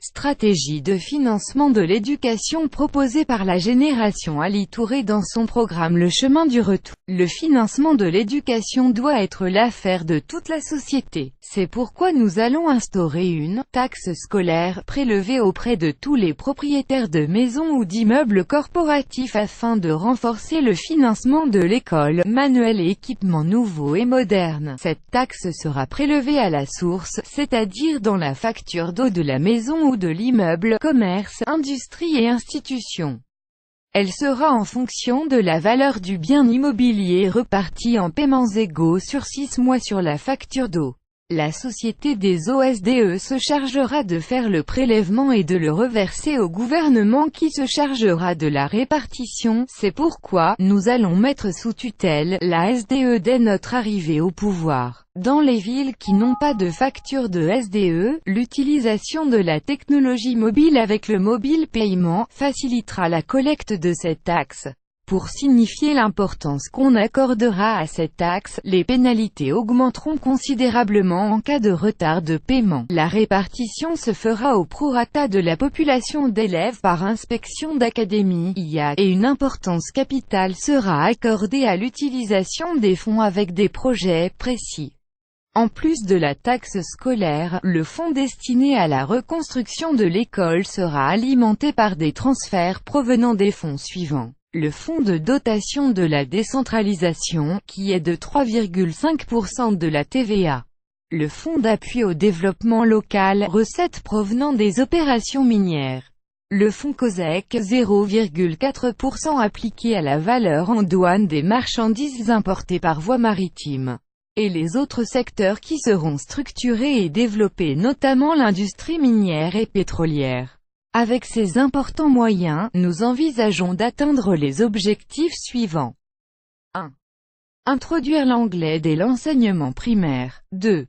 Stratégie de financement de l'éducation proposée par la génération Ali Touré dans son programme Le chemin du retour. Le financement de l'éducation doit être l'affaire de toute la société. C'est pourquoi nous allons instaurer une taxe scolaire prélevée auprès de tous les propriétaires de maisons ou d'immeubles corporatifs afin de renforcer le financement de l'école, manuels et équipements nouveaux et modernes. Cette taxe sera prélevée à la source, c'est-à-dire dans la facture d'eau de la maison ou de l'immeuble, commerce, industrie et institutions. Elle sera en fonction de la valeur du bien immobilier repartie en paiements égaux sur 6 mois sur la facture d'eau. La Société des OSDE se chargera de faire le prélèvement et de le reverser au gouvernement qui se chargera de la répartition. C'est pourquoi nous allons mettre sous tutelle la SDE dès notre arrivée au pouvoir. Dans les villes qui n'ont pas de facture de SDE, l'utilisation de la technologie mobile avec le mobile paiement facilitera la collecte de cette taxe. Pour signifier l'importance qu'on accordera à cette taxe, les pénalités augmenteront considérablement en cas de retard de paiement. La répartition se fera au prorata de la population d'élèves par inspection d'académie (IA), et une importance capitale sera accordée à l'utilisation des fonds avec des projets précis. En plus de la taxe scolaire, le fonds destiné à la reconstruction de l'école sera alimenté par des transferts provenant des fonds suivants. Le fonds de dotation de la décentralisation, qui est de 3,5% de la TVA. Le fonds d'appui au développement local, recettes provenant des opérations minières. Le fonds COSEC, 0,4% appliqué à la valeur en douane des marchandises importées par voie maritime. Et les autres secteurs qui seront structurés et développés, notamment l'industrie minière et pétrolière. Avec ces importants moyens, nous envisageons d'atteindre les objectifs suivants. 1. Introduire l'anglais dès l'enseignement primaire. 2.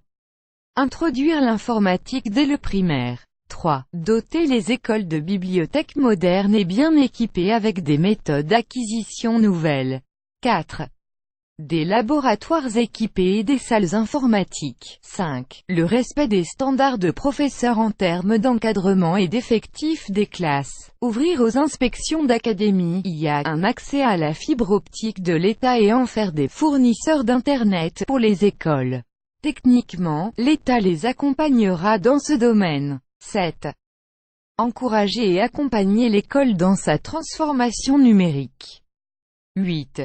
Introduire l'informatique dès le primaire. 3. Doter les écoles de bibliothèques modernes et bien équipées avec des méthodes d'acquisition nouvelles. 4. Des laboratoires équipés et des salles informatiques. 5. Le respect des standards de professeurs en termes d'encadrement et d'effectifs des classes. Ouvrir aux inspections d'académie (IA) un accès à la fibre optique de l'État et en faire des fournisseurs d'Internet pour les écoles. Techniquement, l'État les accompagnera dans ce domaine. 7. Encourager et accompagner l'école dans sa transformation numérique. 8.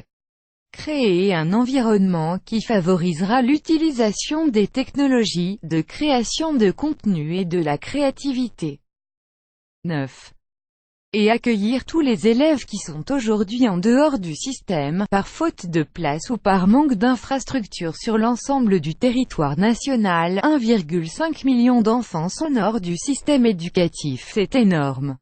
Créer un environnement qui favorisera l'utilisation des technologies, de création de contenu et de la créativité. 9. Et accueillir tous les élèves qui sont aujourd'hui en dehors du système, par faute de place ou par manque d'infrastructures sur l'ensemble du territoire national. 1,5 million d'enfants sont hors du système éducatif. C'est énorme.